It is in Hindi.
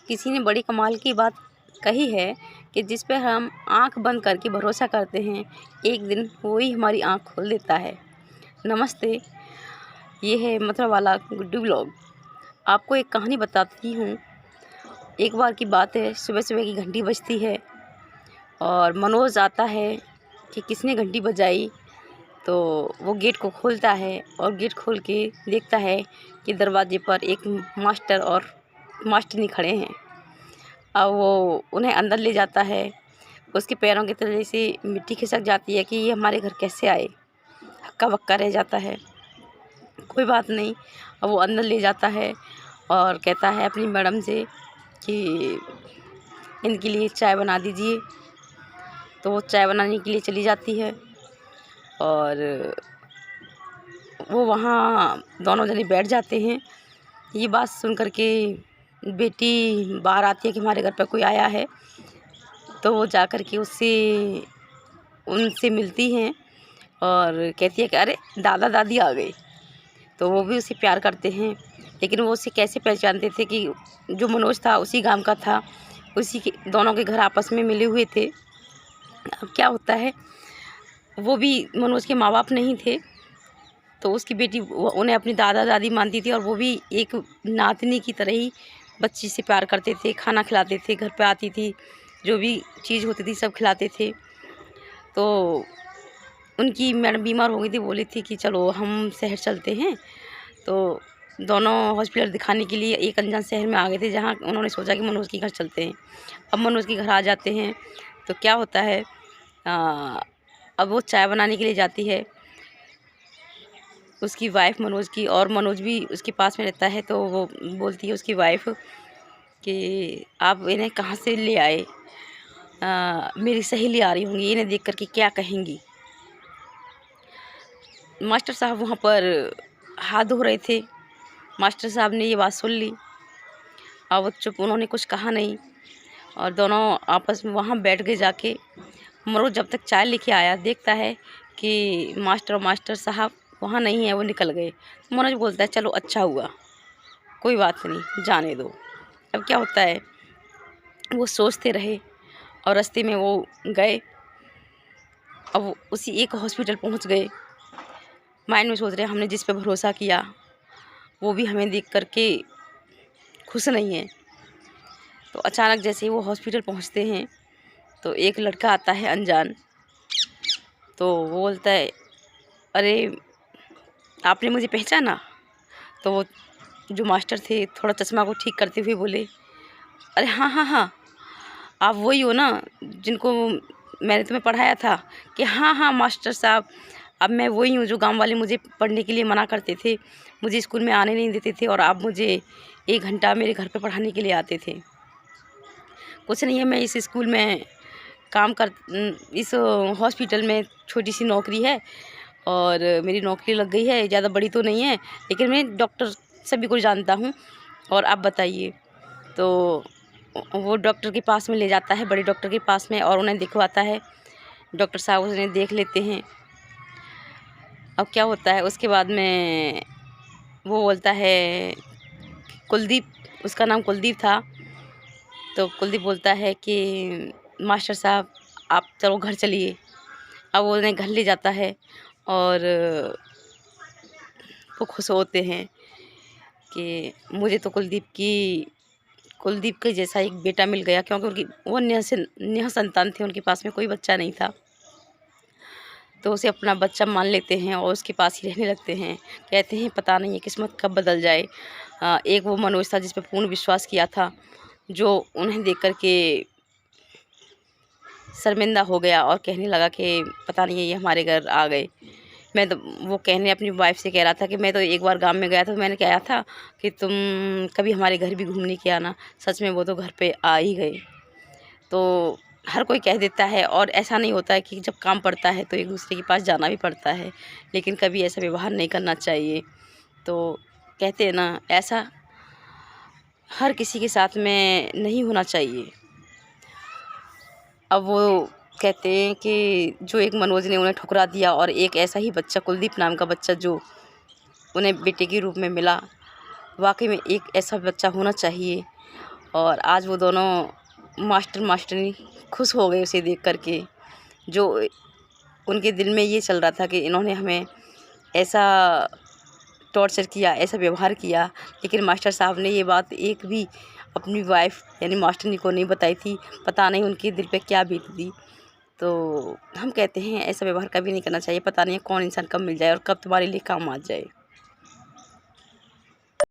किसी ने बड़ी कमाल की बात कही है कि जिस पे हम आंख बंद करके भरोसा करते हैं, एक दिन वही हमारी आंख खोल देता है। नमस्ते, ये है मतलब वाला गुड्डू व्लॉग। आपको एक कहानी बताती हूँ। एक बार की बात है, सुबह सुबह की घंटी बजती है और मनोज आता है कि किसने घंटी बजाई। तो वो गेट को खोलता है और गेट खोल के देखता है कि दरवाजे पर एक मास्टर और मास्टरनी खड़े हैं। अब वो उन्हें अंदर ले जाता है। उसके पैरों की तले से मिट्टी खिसक जाती है कि ये हमारे घर कैसे आए। हक्का बक्का रह जाता है। कोई बात नहीं, अब वो अंदर ले जाता है और कहता है अपनी मैडम से कि इनके लिए चाय बना दीजिए। तो वो चाय बनाने के लिए चली जाती है और वो वहाँ दोनों जने बैठ जाते हैं। ये बात सुन कर के बेटी बाहर आती है कि हमारे घर पर कोई आया है। तो वो जा कर के उनसे मिलती हैं और कहती है कि अरे दादा दादी आ गए। तो वो भी उसे प्यार करते हैं, लेकिन वो उसे कैसे पहचानते थे कि जो मनोज था उसी गांव का था, उसी के दोनों के घर आपस में मिले हुए थे। अब क्या होता है, वो भी मनोज के माँ बाप नहीं थे, तो उसकी बेटी उन्हें अपनी दादा दादी मानती थी और वो भी एक नातनी की तरह ही बच्ची से प्यार करते थे, खाना खिलाते थे, घर पे आती थी, जो भी चीज़ होती थी सब खिलाते थे। तो उनकी मैडम बीमार हो गई थी, बोली थी कि चलो हम शहर चलते हैं। तो दोनों हॉस्पिटल दिखाने के लिए एक अनजान शहर में आ गए थे, जहाँ उन्होंने सोचा कि मनोज के घर चलते हैं। अब मनोज के घर आ जाते हैं तो क्या होता है, अब वो चाय बनाने के लिए जाती है, उसकी वाइफ मनोज की, और मनोज भी उसके पास में रहता है। तो वो बोलती है उसकी वाइफ कि आप इन्हें कहाँ से ले आए, मेरी सहेली आ रही होंगी, इन्हें देख कर के क्या कहेंगी। मास्टर साहब वहाँ पर हाथ धो रहे थे। मास्टर साहब ने ये बात सुन ली। अब वो चुप, उन्होंने कुछ कहा नहीं और दोनों आपस में वहाँ बैठ गए जाके। मनोज जब तक चाय लेके आया, देखता है कि मास्टर साहब वहाँ नहीं है, वो निकल गए। मनोज बोलता है चलो अच्छा हुआ, कोई बात नहीं, जाने दो। अब क्या होता है, वो सोचते रहे और रास्ते में वो गए। अब वो उसी एक हॉस्पिटल पहुँच गए। माइंड में सोच रहे हमने जिस पे भरोसा किया वो भी हमें देख कर के खुश नहीं है। तो अचानक जैसे ही वो हॉस्पिटल पहुँचते हैं तो एक लड़का आता है अनजान। तो वो बोलता है अरे आपने मुझे पहचाना। तो वो जो मास्टर थे थोड़ा चश्मा को ठीक करते हुए बोले अरे हाँ हाँ हाँ, आप वही हो ना जिनको मैंने तुम्हें पढ़ाया था। कि हाँ हाँ मास्टर साहब, अब मैं वही हूँ जो गांव वाले मुझे पढ़ने के लिए मना करते थे, मुझे स्कूल में आने नहीं देते थे, और आप मुझे 1 घंटा मेरे घर पे पढ़ाने के लिए आते थे। कुछ नहीं है, मैं इस स्कूल में इस हॉस्पिटल में छोटी सी नौकरी है और मेरी नौकरी लग गई है। ज़्यादा बड़ी तो नहीं है, लेकिन मैं डॉक्टर सभी को जानता हूँ, और आप बताइए। तो वो डॉक्टर के पास में ले जाता है, बड़े डॉक्टर के पास में, और उन्हें दिखवाता है। डॉक्टर साहब उन्हें देख लेते हैं। अब क्या होता है, उसके बाद में वो बोलता है कुलदीप, उसका नाम कुलदीप था। तो कुलदीप बोलता है कि मास्टर साहब आप चलो घर चलिए। अब वो उन्हें घर ले जाता है और वो खुश होते हैं कि मुझे तो कुलदीप के जैसा एक बेटा मिल गया, क्योंकि उनकी वो नेहा संतान थे, उनके पास में कोई बच्चा नहीं था। तो उसे अपना बच्चा मान लेते हैं और उसके पास ही रहने लगते हैं। कहते हैं पता नहीं है किस्मत कब बदल जाए। एक वो मनोज था जिस पर पूर्ण विश्वास किया था, जो उन्हें देख कर के शर्मिंदा हो गया और कहने लगा कि पता नहीं है ये हमारे घर आ गए। मैं तो वो कहने अपनी वाइफ से कह रहा था कि मैं तो एक बार गांव में गया था, तो मैंने कहा था कि तुम कभी हमारे घर भी घूमने के आना। सच में वो तो घर पे आ ही गए। तो हर कोई कह देता है, और ऐसा नहीं होता है कि जब काम पड़ता है तो एक दूसरे के पास जाना भी पड़ता है, लेकिन कभी ऐसा व्यवहार नहीं करना चाहिए। तो कहते हैं ना, ऐसा हर किसी के साथ में नहीं होना चाहिए। अब वो कहते हैं कि जो एक मनोज ने उन्हें ठुकरा दिया, और एक ऐसा ही बच्चा कुलदीप नाम का बच्चा जो उन्हें बेटे के रूप में मिला, वाकई में एक ऐसा बच्चा होना चाहिए। और आज वो दोनों मास्टर मास्टरनी खुश हो गए उसे देख कर के। जो उनके दिल में ये चल रहा था कि इन्होंने हमें ऐसा टॉर्चर किया, ऐसा व्यवहार किया, लेकिन मास्टर साहब ने ये बात एक भी अपनी वाइफ यानी मास्टरनी को नहीं बताई थी। पता नहीं उनके दिल पे क्या बीती थी। तो हम कहते हैं ऐसा व्यवहार कभी नहीं करना चाहिए। पता नहीं कौन इंसान कब मिल जाए और कब तुम्हारे लिए काम आ जाए।